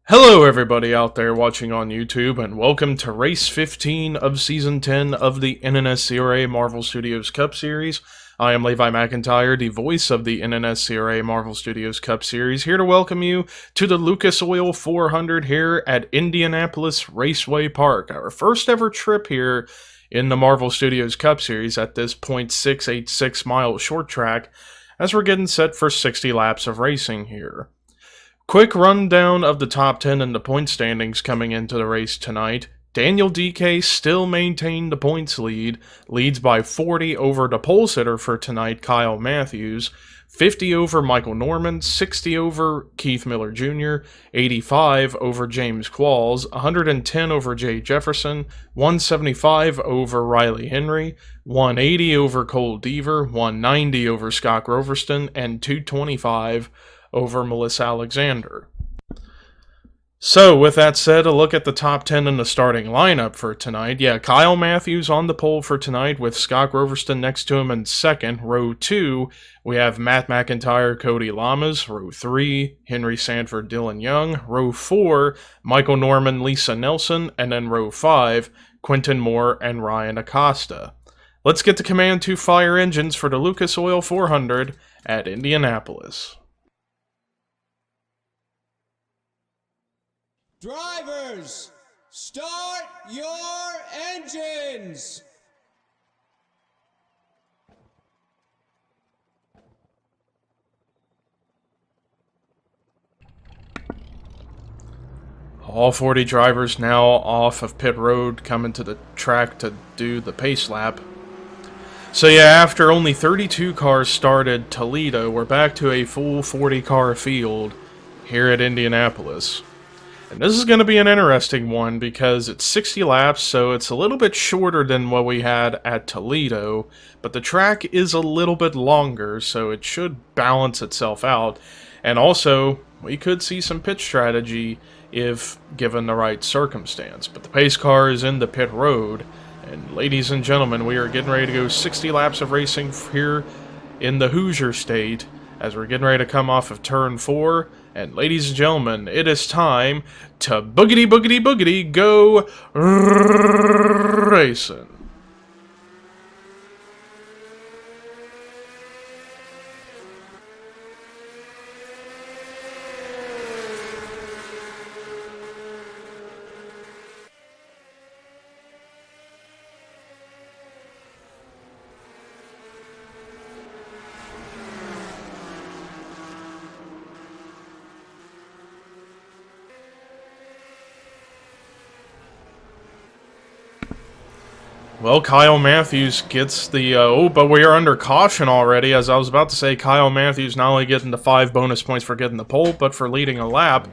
Hello everybody out there watching on YouTube, and welcome to Race 15 of Season 10 of the NNSCRA Marvel Studios Cup Series. I am Levi McIntyre, the voice of the NNSCRA Marvel Studios Cup Series, here to welcome you to the Lucas Oil 400 here at Indianapolis Raceway Park, our first ever trip here in the Marvel Studios Cup Series at this .686 mile short track, as we're getting set for 60 laps of racing here. Quick rundown of the top 10 in the point standings coming into the race tonight. Daniel DK still maintained the points lead, leads by 40 over the pole sitter for tonight, Kyle Matthews, 50 over Michael Norman, 60 over Keith Miller Jr., 85 over James Qualls, 110 over Jay Jefferson, 175 over Riley Henry, 180 over Cole Deaver, 190 over Scott Groverston, and 225 over Melissa Alexander. So, with that said, a look at the top 10 in the starting lineup for tonight. Yeah, Kyle Matthews on the pole for tonight with Scott Groverston next to him in second. Row 2, we have Matt McIntyre, Cody Lamas. Row 3, Henry Sanford, Dylan Young. Row 4, Michael Norman, Lisa Nelson. And then row 5, Quentin Moore and Ryan Acosta. Let's get the command to fire engines for the Lucas Oil 400 at Indianapolis. Drivers, start your engines! All 40 drivers now off of pit road, coming to the track to do the pace lap. So yeah, after only 32 cars started Toledo, we're back to a full 40 car field here at Indianapolis. And this is going to be an interesting one because it's 60 laps, so it's a little bit shorter than what we had at Toledo, but the track is a little bit longer, so it should balance itself out. And also, we could see some pit strategy if given the right circumstance. But the pace car is in the pit road, and ladies and gentlemen, we are getting ready to go 60 laps of racing here in the Hoosier State, as we're getting ready to come off of turn 4. And ladies and gentlemen, it is time to boogity boogity boogity go racing. Well, Kyle Matthews gets the, but we are under caution already. As I was about to say, Kyle Matthews not only getting the 5 bonus points for getting the pole, but for leading a lap.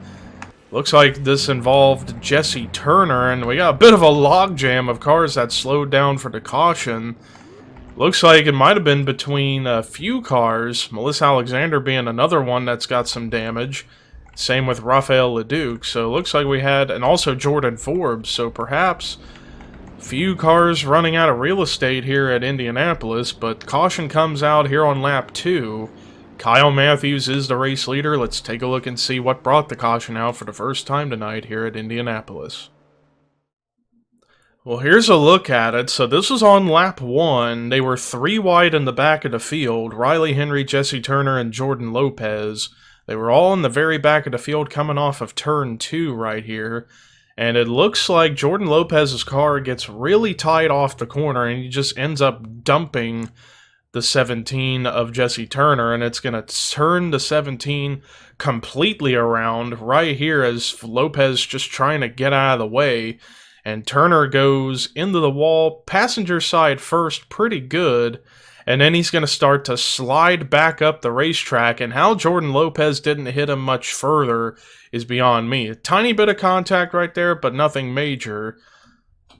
Looks like this involved Jesse Turner, and we got a bit of a logjam of cars that slowed down for the caution. Looks like it might have been between a few cars, Melissa Alexander being another one that's got some damage. Same with Rafael Leduc, so it looks like we had, and also Jordan Forbes, so perhaps few cars running out of real estate here at Indianapolis, but caution comes out here on lap 2. Kyle Matthews is the race leader. Let's take a look and see what brought the caution out for the first time tonight here at Indianapolis. Well, here's a look at it. So this was on lap 1. They were 3 wide in the back of the field. Riley Henry, Jesse Turner, and Jordan Lopez. They were all in the very back of the field coming off of turn 2 right here. And it looks like Jordan Lopez's car gets really tight off the corner, and he just ends up dumping the 17 of Jesse Turner, and it's going to turn the 17 completely around right here as Lopez just trying to get out of the way. And Turner goes into the wall, passenger side first, pretty good. And then he's going to start to slide back up the racetrack, and how Jordan Lopez didn't hit him much further is beyond me. A tiny bit of contact right there, but nothing major.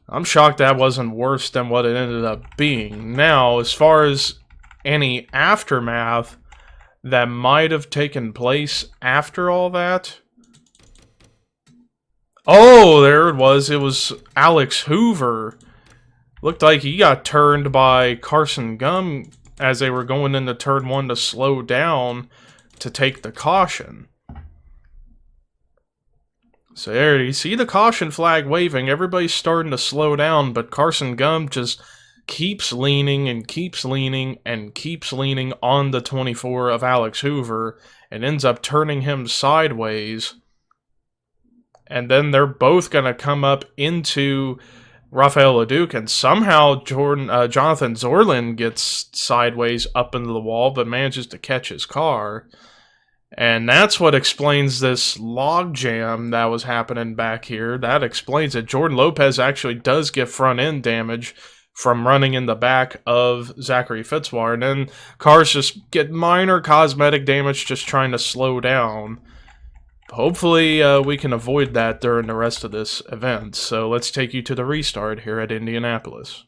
I'm shocked that wasn't worse than what it ended up being. Now, as far as any aftermath that might have taken place after all that... Oh, there it was. It was Alex Hoover. Looked like he got turned by Carson Gum as they were going into turn 1 to slow down to take the caution. So there, you see the caution flag waving. Everybody's starting to slow down, but Carson Gum just keeps leaning and keeps leaning and keeps leaning on the 24 of Alex Hoover and ends up turning him sideways. And then they're both going to come up into Rafael Leduc, and somehow Jonathan Zorlin gets sideways up into the wall, but manages to catch his car. And that's what explains this log jam that was happening back here. That explains it. Jordan Lopez actually does get front end damage from running in the back of Zachary Fitzwater. And then cars just get minor cosmetic damage just trying to slow down. Hopefully we can avoid that during the rest of this event. So let's take you to the restart here at Indianapolis.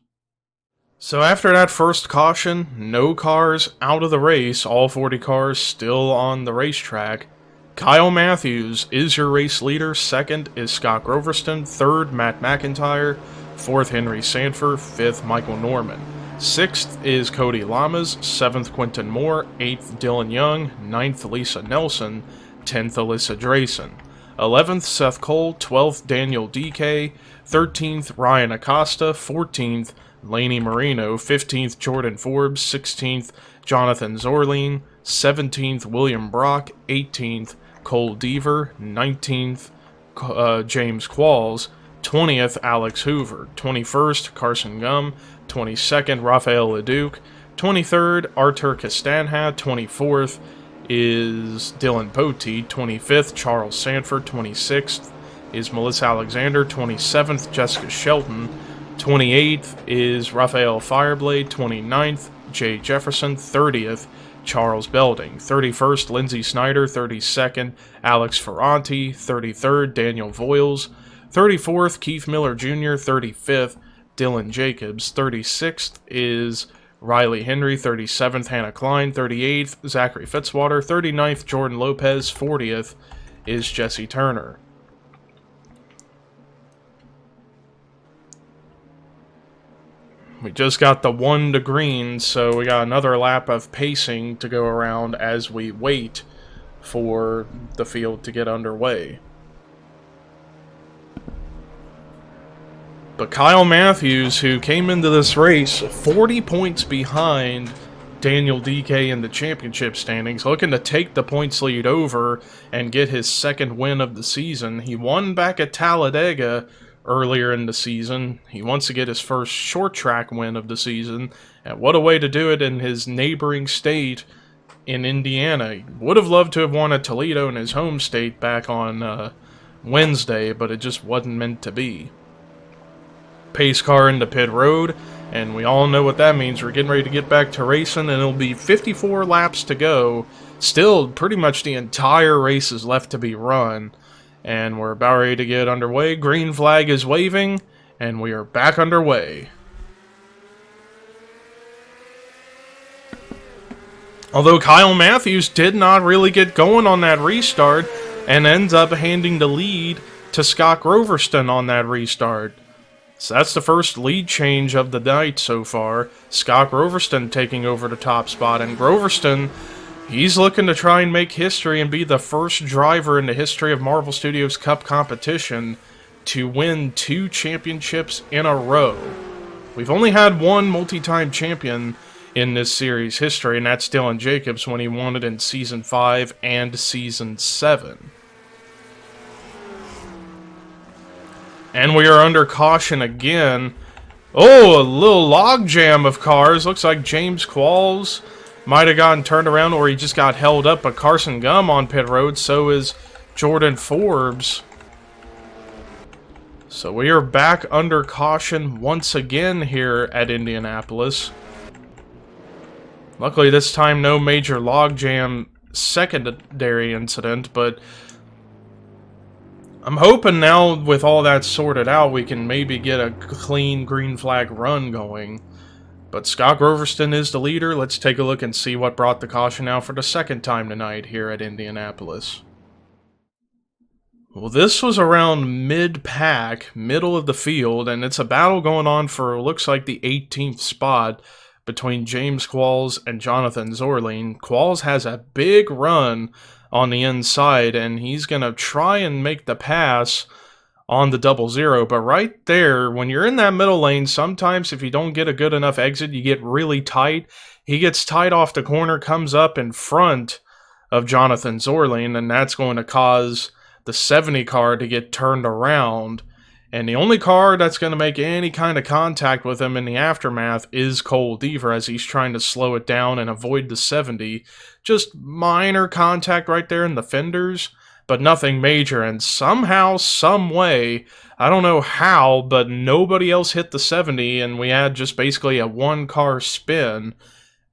So after that first caution, no cars out of the race, all 40 cars still on the racetrack. Kyle Matthews is your race leader, second is Scott Groverston, third Matt McIntyre, fourth Henry Sanford, fifth Michael Norman. Sixth is Cody Lamas, seventh Quentin Moore, eighth Dylan Young, ninth Lisa Nelson, 10th Alyssa Drayson. 11th Seth Cole, 12th Daniel DK, 13th Ryan Acosta, 14th Laney Marino, 15th Jordan Forbes, 16th Jonathan Zorlin, 17th William Brock, 18th Cole Deaver, 19th James Qualls, 20th Alex Hoover, 21st Carson Gum, 22nd Rafael Leduc, 23rd Artur Castanha, 24th is Dylan Poteet, 25th Charles Sanford, 26th is Melissa Alexander, 27th Jessica Shelton, 28th is Raphael Fireblade, 29th Jay Jefferson, 30th Charles Belding, 31st Lindsey Snyder, 32nd Alex Ferranti, 33rd Daniel Voiles, 34th Keith Miller Jr., 35th Dylan Jacobs, 36th is Riley Henry, 37th Hannah Klein, 38th Zachary Fitzwater, 39th Jordan Lopez, 40th is Jesse Turner. We just got the 1 to green, so we got another lap of pacing to go around as we wait for the field to get underway. But Kyle Matthews, who came into this race 40 points behind Daniel DK in the championship standings, looking to take the points lead over and get his second win of the season. He won back at Talladega earlier in the season. He wants to get his first short track win of the season, and what a way to do it in his neighboring state in Indiana. He would have loved to have won at Toledo in his home state back on Wednesday, but it just wasn't meant to be. Pace car into pit road, and we all know what that means. We're getting ready to get back to racing, and it'll be 54 laps to go. Still, pretty much the entire race is left to be run, and we're about ready to get underway. Green flag is waving, and we are back underway. Although Kyle Matthews did not really get going on that restart, and ends up handing the lead to Scott Groverston on that restart. So that's the first lead change of the night so far. Scott Groverston taking over the top spot, and Groverston, he's looking to try and make history and be the first driver in the history of Marvel Studios Cup competition to win 2 championships in a row. We've only had one multi-time champion in this series history, and that's Dylan Jacobs when he won it in Season 5 and Season 7. And we are under caution again. Oh, a little logjam of cars. Looks like James Qualls might have gotten turned around, or he just got held up. But Carson Gum on pit road, so is Jordan Forbes. So we are back under caution once again here at Indianapolis. Luckily this time no major logjam secondary incident, but I'm hoping now with all that sorted out we can maybe get a clean green flag run going. But Scott Groverston is the leader. Let's take a look and see what brought the caution out for the second time tonight here at Indianapolis. Well, this was around mid-pack, middle of the field, and it's a battle going on for, looks like, the 18th spot between James Qualls and Jonathan Zorlin. Qualls has a big run on the inside, and he's going to try and make the pass on the 00. But right there, when you're in that middle lane, sometimes if you don't get a good enough exit, you get really tight. He gets tight off the corner, comes up in front of Jonathan Zorling, and that's going to cause the 70 car to get turned around. And the only car that's going to make any kind of contact with him in the aftermath is Cole Deaver, as he's trying to slow it down and avoid the 70. Just minor contact right there in the fenders, but nothing major. And somehow, some way, I don't know how, but nobody else hit the 70, and we had just basically a one-car spin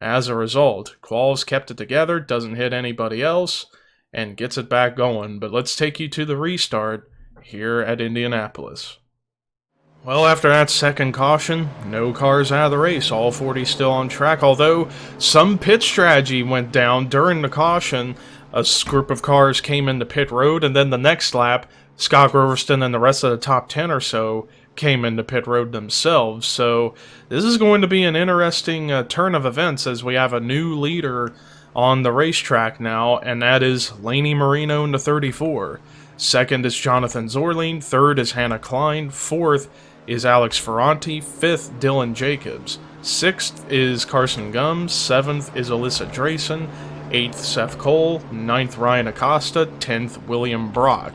as a result. Qualls kept it together, doesn't hit anybody else, and gets it back going. But let's take you to the restart here at Indianapolis. Well, after that second caution, no cars out of the race, all 40 still on track, although some pit strategy went down during the caution. A group of cars came into pit road, and then the next lap, Scott Groverston and the rest of the top 10 or so came into pit road themselves. So this is going to be an interesting turn of events, as we have a new leader on the racetrack now, and that is Laney Marino in the 34. Second is Jonathan Zorling, third is Hannah Klein, fourth is Alex Ferranti, fifth Dylan Jacobs, sixth is Carson Gumbs, seventh is Alyssa Drayson, eighth Seth Cole, ninth Ryan Acosta, 10th William Brock.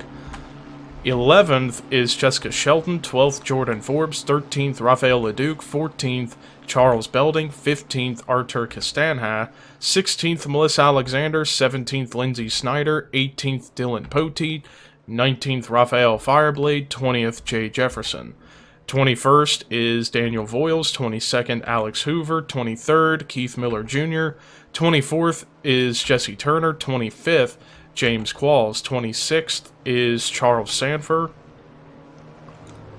11th is Jessica Shelton, 12th Jordan Forbes, 13th Rafael Leduc, 14th Charles Belding, 15th Artur Castanha, 16th Melissa Alexander, 17th Lindsay Snyder, 18th Dylan Poteet, 19th Raphael Fireblade, 20th Jay Jefferson. 21st is Daniel Voiles, 22nd Alex Hoover, 23rd Keith Miller Jr., 24th is Jesse Turner, 25th James Qualls, 26th is Charles Sanford,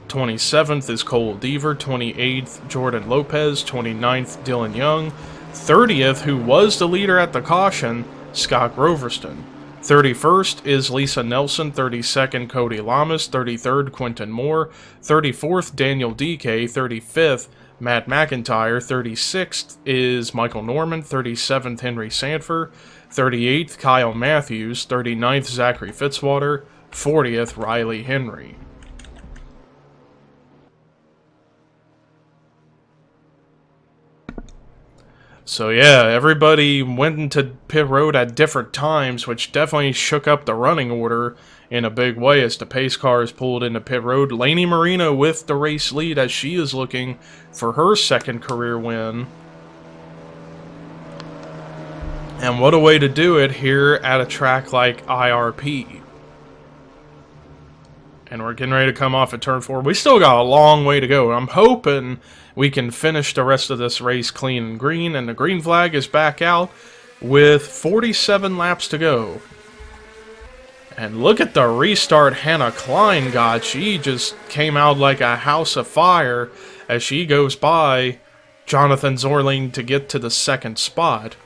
27th is Cole Deaver, 28th Jordan Lopez, 29th Dylan Young, 30th, who was the leader at the caution, Scott Groverston. 31st is Lisa Nelson, 32nd Cody Lamas, 33rd Quentin Moore, 34th Daniel DK, 35th Matt McIntyre, 36th is Michael Norman, 37th Henry Sanford, 38th Kyle Matthews, 39th Zachary Fitzwater, 40th Riley Henry. So yeah, everybody went into pit road at different times, which definitely shook up the running order in a big way as the pace cars pulled into pit road. Laney Marino with the race lead as she is looking for her second career win. And what a way to do it here at a track like IRP. And we're getting ready to come off at turn 4. We still got a long way to go. I'm hoping we can finish the rest of this race clean and green. And the green flag is back out with 47 laps to go. And look at the restart Hannah Klein got. She just came out like a house of fire as she goes by Jonathan Zorling to get to the second spot.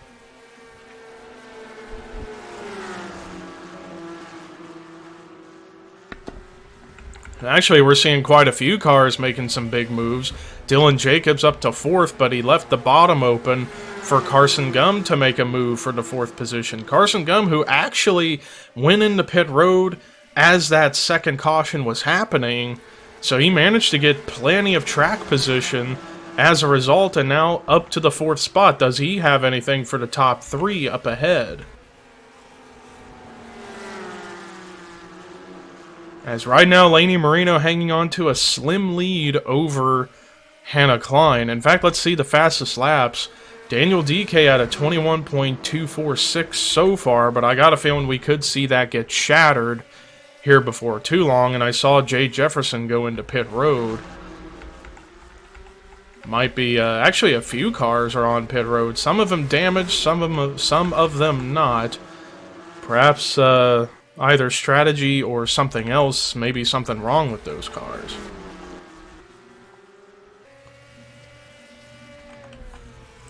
Actually, we're seeing quite a few cars making some big moves. Dylan Jacobs up to 4th, but he left the bottom open for Carson Gum to make a move for the 4th position. Carson Gum, who actually went into pit road as that second caution was happening, so he managed to get plenty of track position as a result, and now up to the 4th spot. Does he have anything for the top 3 up ahead? As right now, Laney Marino hanging on to a slim lead over Hannah Klein. In fact, let's see the fastest laps. Daniel DK at a 21.246 so far, but I got a feeling we could see that get shattered here before too long. And I saw Jay Jefferson go into pit road. Might be, actually a few cars are on pit road. Some of them damaged, some of them not. Perhaps, either strategy or something else, maybe something wrong with those cars.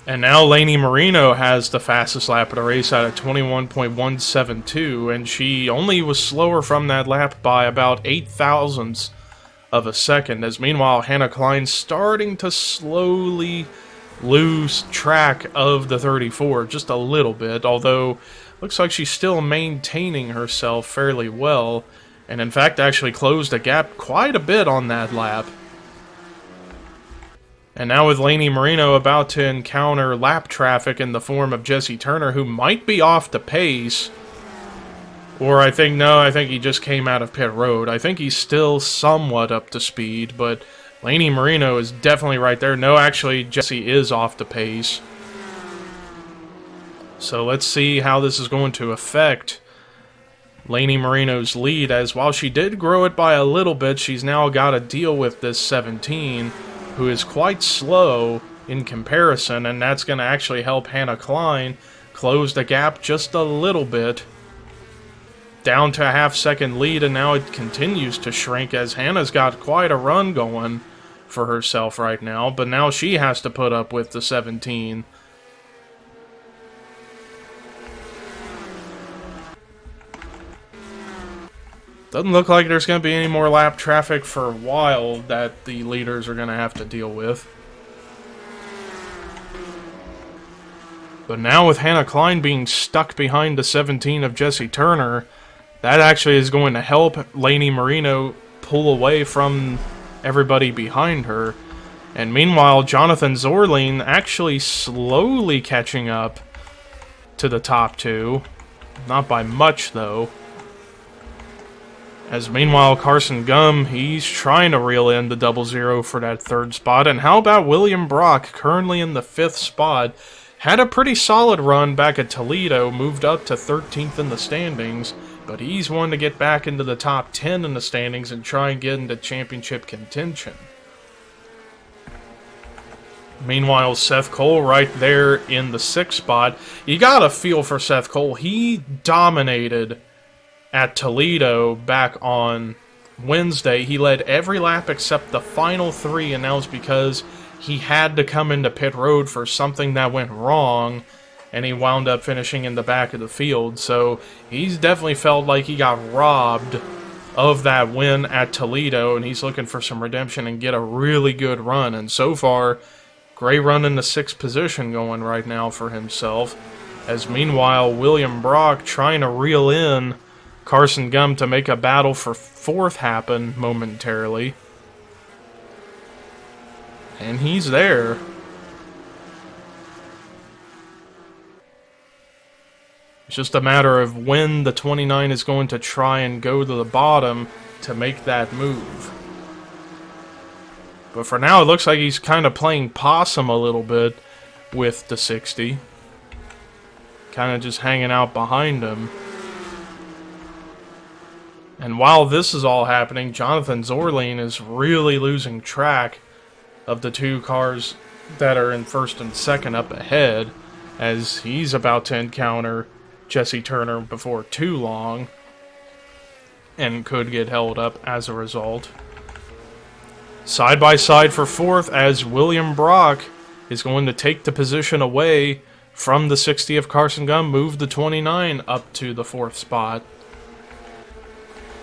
And now Laney Marino has the fastest lap of the race at a 21.172, and she only was slower from that lap by about 8 thousandths of a second, as meanwhile Hannah Klein's starting to slowly lose track of the 34 just a little bit, although looks like she's still maintaining herself fairly well, and in fact actually closed the gap quite a bit on that lap. And now with Laney Marino about to encounter lap traffic in the form of Jesse Turner, who might be off the pace. Or I think he just came out of pit road. I think he's still somewhat up to speed, but Laney Marino is definitely right there. No, actually, Jesse is off the pace. So let's see how this is going to affect Laney Marino's lead, as while she did grow it by a little bit, she's now got to deal with this 17, who is quite slow in comparison, and that's going to actually help Hannah Klein close the gap just a little bit. Down to a half-second lead, and now it continues to shrink as Hannah's got quite a run going for herself right now, but now she has to put up with the 17. Doesn't look like there's going to be any more lap traffic for a while that the leaders are going to have to deal with. But now with Hannah Klein being stuck behind the 17 of Jesse Turner, that actually is going to help Laney Marino pull away from everybody behind her. And meanwhile, Jonathan Zorline actually slowly catching up to the top two. Not by much, though. As meanwhile, Carson Gum, he's trying to reel in the 00 for that third spot. And how about William Brock, currently in the 5th spot? Had a pretty solid run back at Toledo, moved up to 13th in the standings, but he's one to get back into the top 10 in the standings and try and get into championship contention. Meanwhile, Seth Cole right there in the 6th spot. You got a feel for Seth Cole. He dominated at Toledo back on Wednesday. He led every lap except the final 3, and that was because he had to come into pit road for something that went wrong, and he wound up finishing in the back of the field. So he's definitely felt like he got robbed of that win at Toledo, and he's looking for some redemption and get a really good run. And so far, great run in the 6th position going right now for himself. As meanwhile, William Brock trying to reel in Carson Gum to make a battle for 4th happen momentarily. And he's there. It's just a matter of when the 29 is going to try and go to the bottom to make that move. But for now, it looks like he's kind of playing possum a little bit with the 60. Kind of just hanging out behind him. And while this is all happening, Jonathan Zorline is really losing track of the 2 cars that are in 1st and 2nd up ahead, as he's about to encounter Jesse Turner before too long, and could get held up as a result. Side by side for 4th, as William Brock is going to take the position away from the 60 of Carson Gum, move the 29 up to the 4th spot.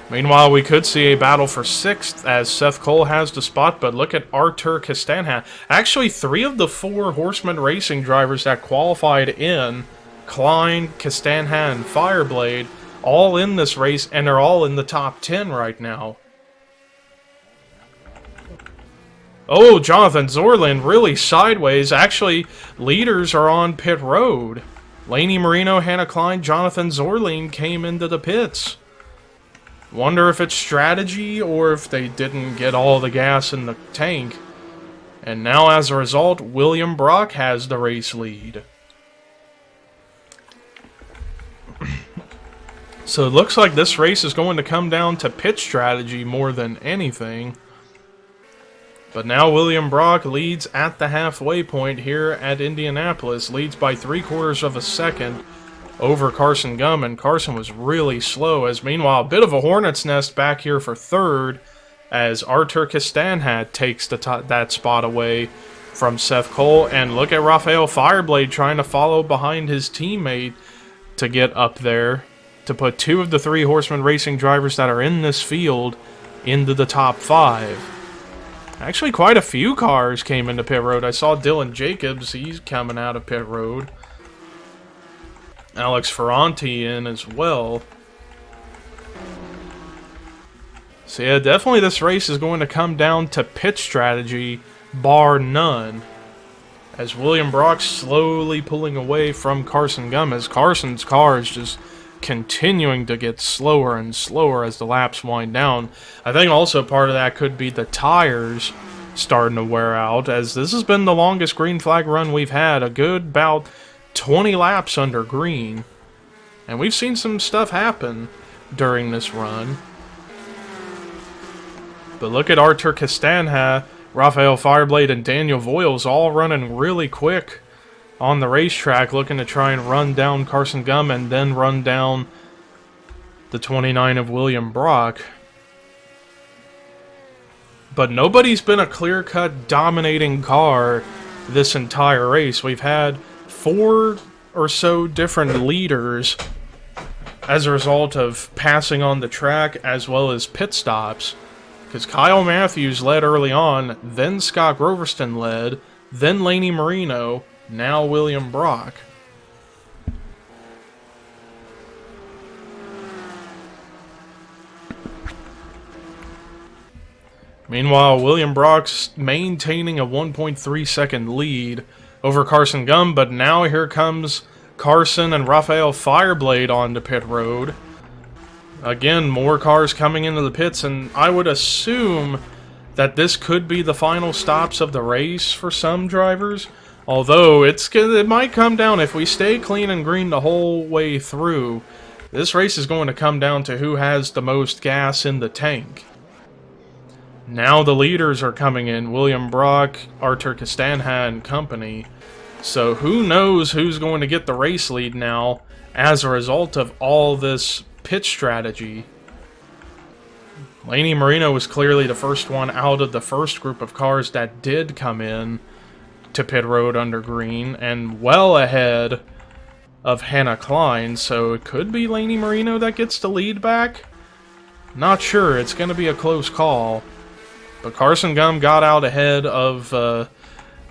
Meanwhile, we could see a battle for 6th as Seth Cole has the spot, but look at Artur Castanha. Actually, 3 of the 4 Horseman Racing drivers that qualified in, Klein, Castanha, and Fireblade, all in this race, and are all in the top 10 right now. Oh, Jonathan Zorline really sideways. Actually, leaders are on pit road. Laney Marino, Hannah Klein, Jonathan Zorline came into the pits. Wonder if it's strategy or if they didn't get all the gas in the tank. And now, as a result, William Brock has the race lead. So it looks like this race is going to come down to pit strategy more than anything. But now William Brock leads at the halfway point here at Indianapolis. Leads by 3/4 of a second over Carson Gum, and Carson was really slow, as meanwhile, a bit of a hornet's nest back here for 3rd, as Artur Castanha takes that spot away from Seth Cole, and look at Rafael Fireblade trying to follow behind his teammate to get up there, to put 2 of the 3 Horseman Racing drivers that are in this field into the top 5. Actually, quite a few cars came into pit road. I saw Dylan Jacobs, he's coming out of pit road. Alex Ferranti in as well. So yeah, definitely this race is going to come down to pit strategy, bar none. As William Brock slowly pulling away from Carson Gum, as Carson's car is just continuing to get slower and slower as the laps wind down. I think also part of that could be the tires starting to wear out, as this has been the longest green flag run we've had, a good about 20 laps under green. And we've seen some stuff happen during this run. But look at Artur Castanha, Rafael Fireblade, and Daniel Voiles all running really quick on the racetrack, looking to try and run down Carson Gum and then run down the 29 of William Brock. But nobody's been a clear-cut dominating car this entire race. We've had 4 or so different leaders as a result of passing on the track as well as pit stops. Because Kyle Matthews led early on, then Scott Groverston led, then Laney Marino, now William Brock. Meanwhile, William Brock's maintaining a 1.3 second lead over Carson Gum, but now here comes Carson and Rafael Fireblade onto pit road. Again, more cars coming into the pits, and I would assume that this could be the final stops of the race for some drivers. Although, it might come down, if we stay clean and green the whole way through, this race is going to come down to who has the most gas in the tank. Now the leaders are coming in, William Brock, Artur Castanha, and company. So who knows who's going to get the race lead now as a result of all this pit strategy. Laney Marino was clearly the first one out of the first group of cars that did come in to pit road under green, and well ahead of Hannah Klein, so it could be Laney Marino that gets the lead back. Not sure, it's going to be a close call. But Carson Gum got out ahead of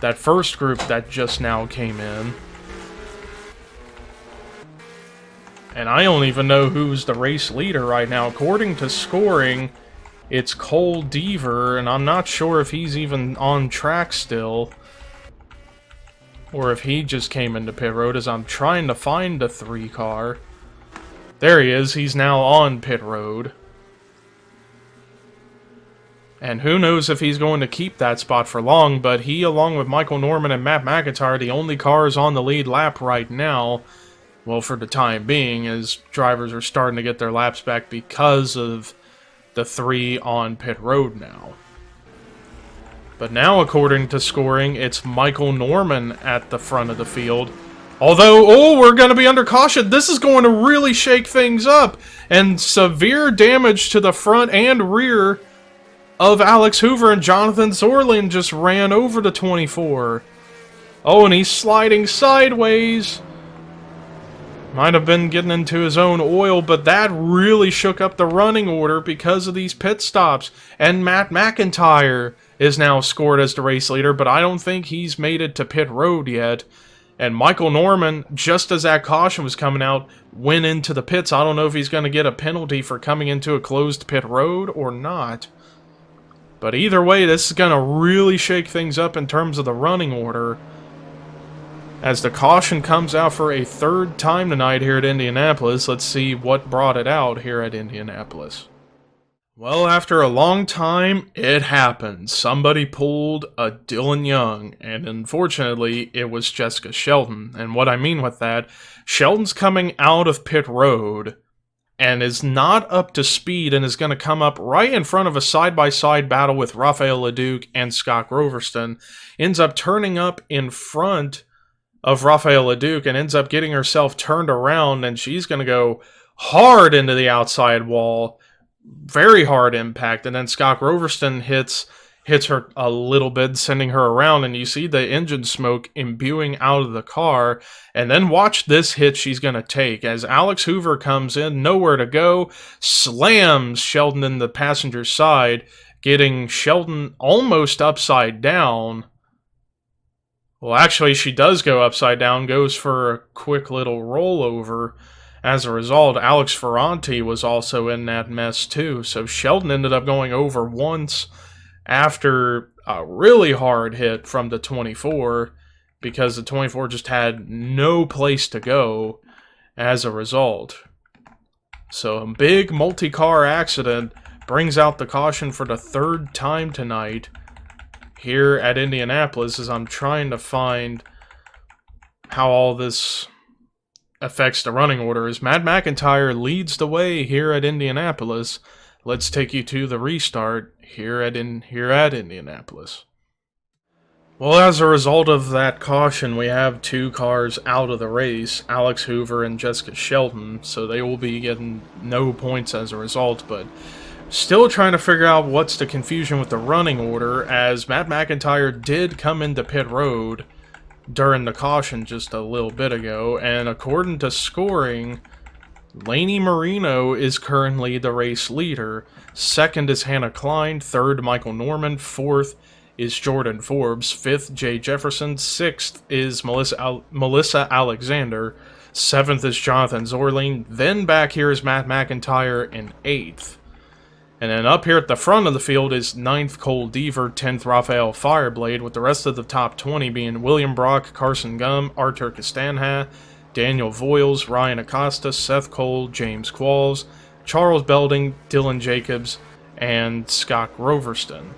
that first group that just now came in. And I don't even know who's the race leader right now. According to scoring, it's Cole Deaver, and I'm not sure if he's even on track still, or if he just came into pit road, as I'm trying to find the 3 car. There he is, he's now on pit road. And who knows if he's going to keep that spot for long, but he, along with Michael Norman and Matt McIntyre, the only cars on the lead lap right now. Well, for the time being, as drivers are starting to get their laps back because of the 3 on pit road now. But now, according to scoring, it's Michael Norman at the front of the field. Although, oh, we're going to be under caution. This is going to really shake things up. And severe damage to the front and rear of Alex Hoover, and Jonathan Zorlin just ran over the 24. Oh, and he's sliding sideways. Might have been getting into his own oil, but that really shook up the running order because of these pit stops. And Matt McIntyre is now scored as the race leader, but I don't think he's made it to pit road yet. And Michael Norman, just as that caution was coming out, went into the pits. I don't know if he's going to get a penalty for coming into a closed pit road or not. But either way, this is going to really shake things up in terms of the running order, as the caution comes out for a 3rd time tonight here at Indianapolis. Let's see what brought it out here at Indianapolis. Well, after a long time, it happened. Somebody pulled a Dylan Young, and unfortunately, it was Jessica Sheldon. And what I mean with that, Sheldon's coming out of pit road and is not up to speed, and is going to come up right in front of a side-by-side battle with Rafael LeDuc and Scott Groverston. Ends up turning up in front of Rafael LeDuc and ends up getting herself turned around, and she's going to go hard into the outside wall. Very hard impact, and then Scott Groverston hits her a little bit, sending her around, and you see the engine smoke imbuing out of the car. And then watch this hit she's going to take, as Alex Hoover comes in, nowhere to go, slams Sheldon in the passenger side, getting Sheldon almost upside down. Well, actually, she does go upside down, goes for a quick little rollover. As a result, Alex Ferranti was also in that mess too, so Sheldon ended up going over once after a really hard hit from the 24, because the 24 just had no place to go as a result. So a big multi-car accident brings out the caution for the third time tonight here at Indianapolis, as I'm trying to find how all this affects the running order. As Matt McIntyre leads the way here at Indianapolis, let's take you to the restart here at Indianapolis. Well, as a result of that caution, we have two cars out of the race, Alex Hoover and Jessica Shelton, so they will be getting no points as a result, but still trying to figure out what's the confusion with the running order, as Matt McIntyre did come into pit road during the caution just a little bit ago, and according to scoring, Laney Marino is currently the race leader. Second is Hannah Klein, third Michael Norman, fourth is Jordan Forbes, fifth Jay Jefferson, sixth is Melissa Alexander, seventh is Jonathan Zorling, then back here is Matt McIntyre in eighth. And then up here at the front of the field is 9th Cole Deaver, 10th Rafael Fireblade, with the rest of the top 20 being William Brock, Carson Gum, Artur Castanha, Daniel Voiles, Ryan Acosta, Seth Cole, James Qualls, Charles Belding, Dylan Jacobs, and Scott Roverston.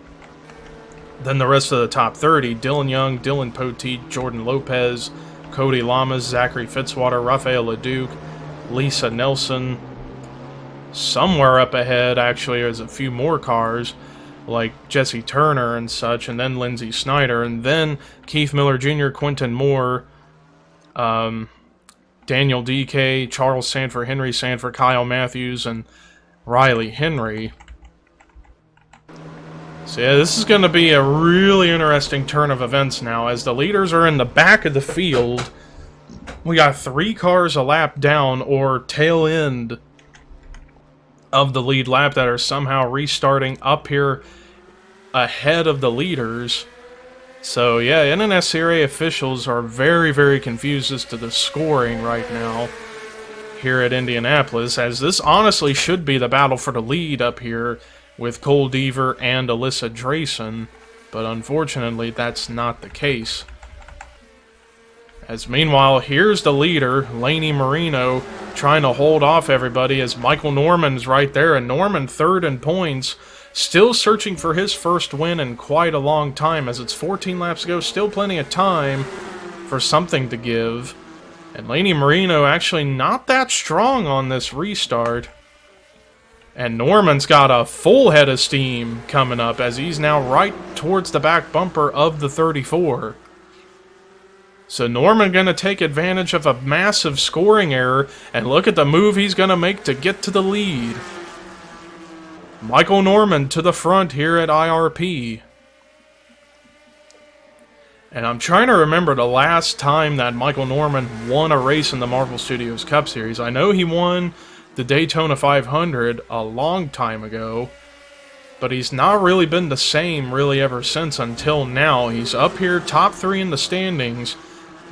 Then the rest of the top 30, Dylan Young, Dylan Poteet, Jordan Lopez, Cody Lamas, Zachary Fitzwater, Rafael LeDuc, Lisa Nelson. Somewhere up ahead, actually, there's a few more cars, like Jesse Turner and such, and then Lindsey Snyder, and then Keith Miller Jr., Quentin Moore, Daniel DK, Charles Sanford, Henry Sanford, Kyle Matthews, and Riley Henry. So yeah, this is going to be a really interesting turn of events now, as the leaders are in the back of the field. We got 3 cars a lap down, or tail end of the lead lap, that are somehow restarting up here ahead of the leaders. So yeah, NNSCRA officials are very, very confused as to the scoring right now here at Indianapolis, as this honestly should be the battle for the lead up here with Cole Deaver and Alyssa Drayson, but unfortunately that's not the case. As meanwhile, here's the leader, Laney Marino, trying to hold off everybody, as Michael Norman's right there, and Norman third in points, still searching for his first win in quite a long time, as it's 14 laps to go, still plenty of time for something to give. And Laney Marino actually not that strong on this restart. And Norman's got a full head of steam coming up, as he's now right towards the back bumper of the 34. So Norman going to take advantage of a massive scoring error, and look at the move he's going to make to get to the lead. Michael Norman to the front here at IRP. And I'm trying to remember the last time that Michael Norman won a race in the Marvel Studios Cup Series. I know he won the Daytona 500 a long time ago, but he's not really been the same really ever since until now. He's up here top 3 in the standings,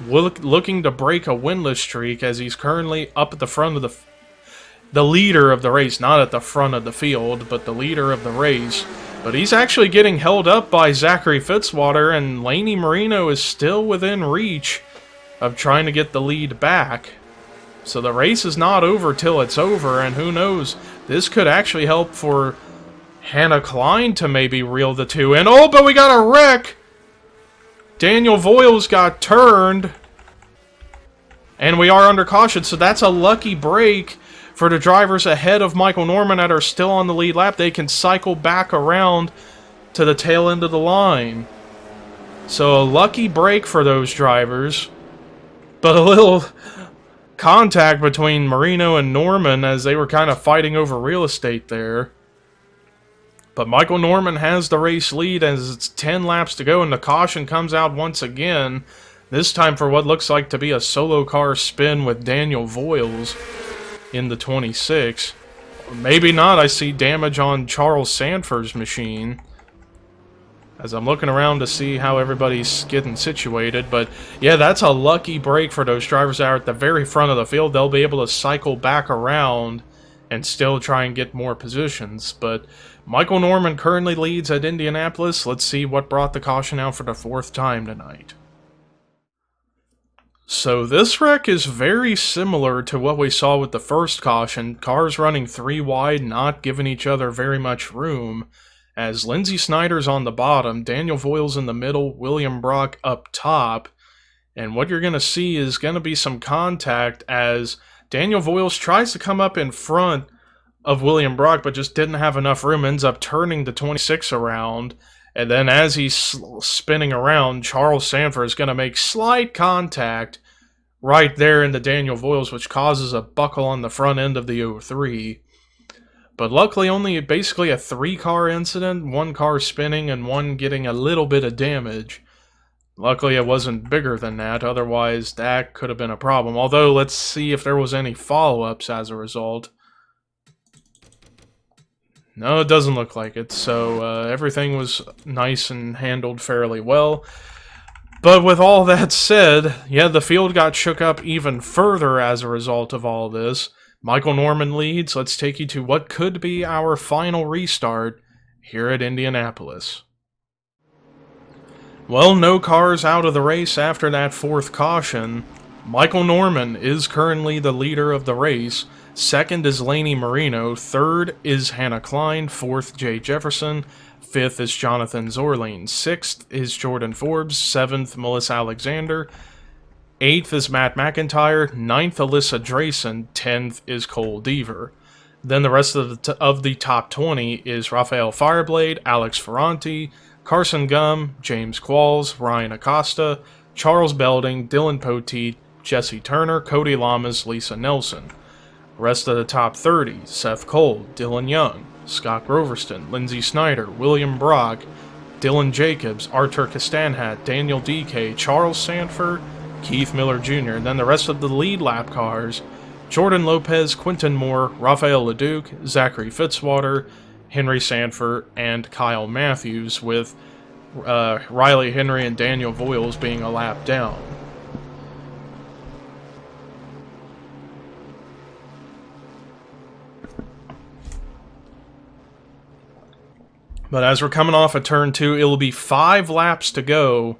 looking to break a winless streak, as he's currently up at the front of the leader of the race, not at the front of the field, but the leader of the race. But he's actually getting held up by Zachary Fitzwater, and Laney Marino is still within reach of trying to get the lead back. So the race is not over till it's over, and who knows, this could actually help for Hannah Klein to maybe reel the 2 in. Oh, but we got a wreck! Daniel Voiles got turned, and we are under caution, so that's a lucky break for the drivers ahead of Michael Norman that are still on the lead lap. They can cycle back around to the tail end of the line. So a lucky break for those drivers, but a little contact between Marino and Norman as they were kind of fighting over real estate there. But Michael Norman has the race lead as it's 10 laps to go, and the caution comes out once again, this time for what looks like to be a solo car spin with Daniel Voiles in the 26. maybe not. I see damage on Charles Sanford's machine as I'm looking around to see how everybody's getting situated. But yeah, that's a lucky break for those drivers out at the very front of the field. They'll be able to cycle back around and still try and get more positions. But Michael Norman currently leads at Indianapolis. Let's see what brought the caution out for the 4th time tonight. So this wreck is very similar to what we saw with the first caution. Cars running 3 wide, not giving each other very much room, as Lindsey Snyder's on the bottom, Daniel Voiles in the middle, William Brock up top. And what you're going to see is going to be some contact as Daniel Voiles tries to come up in front of William Brock, but just didn't have enough room, ends up turning the 26 around. And then as he's spinning around, Charles Sanford is going to make slight contact right there into Daniel Voiles, which causes a buckle on the front end of the 03. But luckily only basically a 3-car incident, 1 car spinning and 1 getting a little bit of damage. Luckily it wasn't bigger than that, otherwise that could have been a problem. Although, let's see if there was any follow-ups as a result. No, it doesn't look like it, so everything was nice and handled fairly well. But with all that said, yeah, the field got shook up even further as a result of all this. Michael Norman leads. Let's take you to what could be our final restart here at Indianapolis. Well, no cars out of the race after that 4th caution. Michael Norman is currently the leader of the race. 2nd is Laney Marino. 3rd is Hannah Klein. 4th, Jay Jefferson. 5th is Jonathan Zorline. 6th is Jordan Forbes. 7th, Melissa Alexander. 8th is Matt McIntyre. 9th, Alyssa Drayson. 10th is Cole Deaver. Then the rest of the top 20 is Rafael Fireblade, Alex Ferranti, Carson Gum, James Qualls, Ryan Acosta, Charles Belding, Dylan Poteet, Jesse Turner, Cody Lamas, Lisa Nelson. Rest of the top 30, Seth Cole, Dylan Young, Scott Groverston, Lindsey Snyder, William Brock, Dylan Jacobs, Artur Castanhat, Daniel DK, Charles Sanford, Keith Miller Jr., and then the rest of the lead lap cars, Jordan Lopez, Quinton Moore, Rafael LeDuc, Zachary Fitzwater, Henry Sanford, and Kyle Matthews, with Riley Henry and Daniel Voiles being a lap down. But as we're coming off of turn 2, it will be 5 laps to go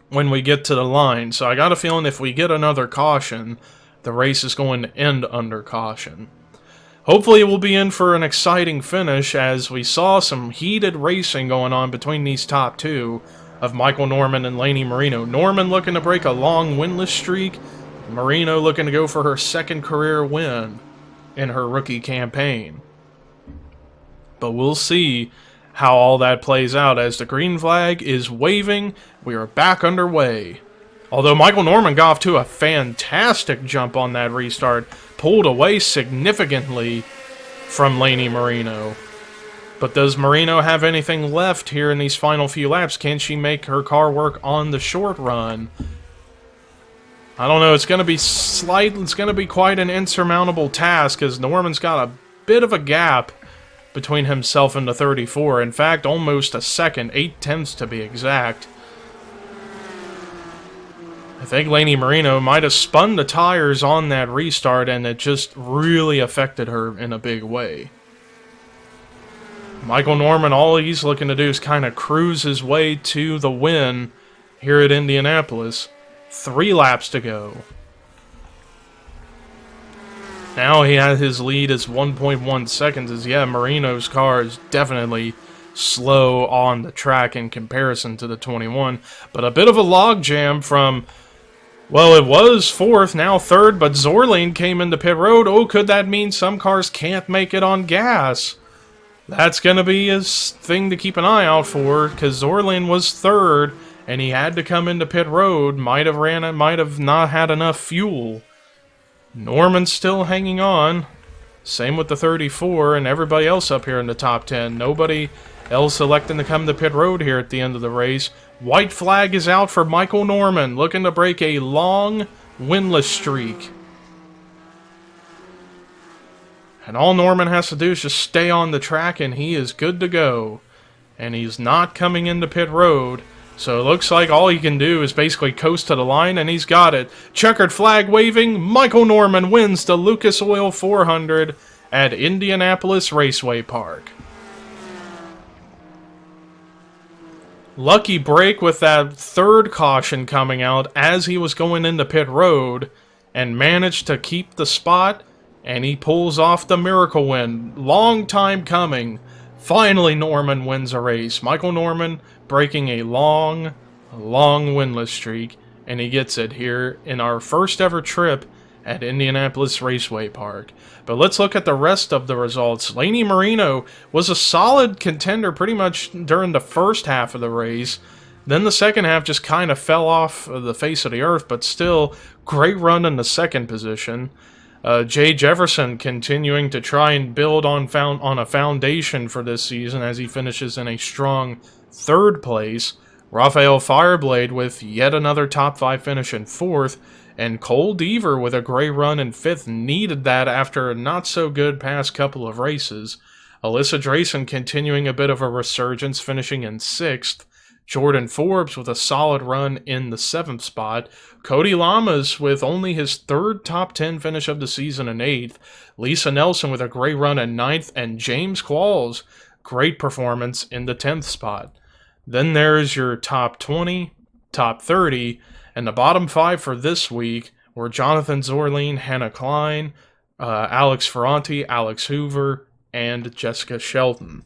when we get to the line. So I got a feeling if we get another caution, the race is going to end under caution. Hopefully we'll be in for an exciting finish, as we saw some heated racing going on between these top 2 of Michael Norman and Laney Marino. Norman looking to break a long winless streak, Marino looking to go for her 2nd career win in her rookie campaign. But we'll see how all that plays out. As the green flag is waving, we are back underway. Although Michael Norman got off to a fantastic jump on that restart, pulled away significantly from Laney Marino. But does Marino have anything left here in these final few laps? Can she make her car work on the short run? I don't know. It's going to be it's going to be quite an insurmountable task, as Norman's got a bit of a gap between himself and the 34. In fact, almost a second, 0.8 to be exact. I think Laney Marino might have spun the tires on that restart, and it just really affected her in a big way. Michael Norman, all he's looking to do is kind of cruise his way to the win here at Indianapolis. 3 laps to go. Now he has his lead is 1.1 seconds, as yeah, Marino's car is definitely slow on the track in comparison to the 21. But a bit of a logjam from, well, it was 4th, now 3rd, but Zorline came into pit road. Oh, could that mean some cars can't make it on gas? That's going to be his thing to keep an eye out for, because Zorline was 3rd, and he had to come into pit road. Might have not had enough fuel. Norman's still hanging on. Same with the 34 and everybody else up here in the top 10. Nobody else electing to come to pit road here at the end of the race. White flag is out for Michael Norman, looking to break a long winless streak. And all Norman has to do is just stay on the track and he is good to go. And he's not coming into pit road. So it looks like all he can do is basically coast to the line, and he's got it. Checkered flag waving, Michael Norman wins the Lucas Oil 400 at Indianapolis Raceway Park. Lucky break with that third caution coming out as he was going into pit road, and managed to keep the spot, and he pulls off the miracle win. Long time coming. Finally, Norman wins a race. Michael Norman breaking a long winless streak, and he gets it here in our first ever trip at Indianapolis Raceway Park. But let's look at the rest of the results. Laney Marino was a solid contender pretty much during the first half of the race. Then the second half just kind of fell off the face of the earth, but still, great run in the second position. Jay Jefferson continuing to try and build on a foundation for this season as he finishes in a strong third place. Rafael Fireblade with yet another top 5 finish in fourth. And Cole Deaver with a great run in fifth. Needed that after a not so good past couple of races. Alyssa Drayson continuing a bit of a resurgence, finishing in sixth. Jordan Forbes with a solid run in the 7th spot. Cody Lamas with only his third top 10 finish of the season in 8th. Lisa Nelson with a great run in 9th. And James Qualls, great performance in the 10th spot. Then there's your top 20, top 30, and the bottom 5 for this week were Jonathan Zorline, Hannah Klein, Alex Ferranti, Alex Hoover, and Jessica Shelton.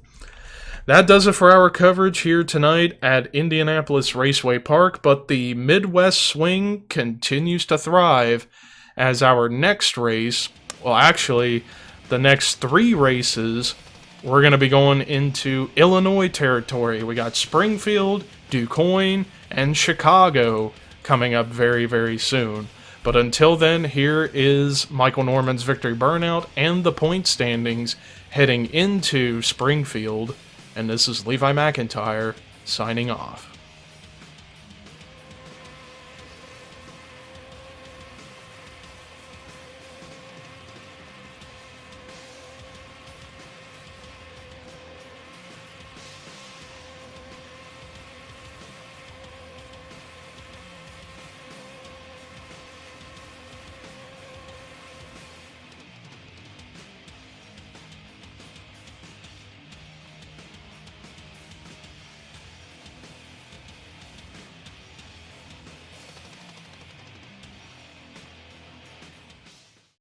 That does it for our coverage here tonight at Indianapolis Raceway Park, but the Midwest swing continues to thrive as our next race, well actually, the next 3 races, we're going to be going into Illinois territory. We got Springfield, DuQuoin, and Chicago coming up very, very soon. But until then, here is Michael Norman's victory burnout and the point standings heading into Springfield. And this is Levi McIntyre signing off.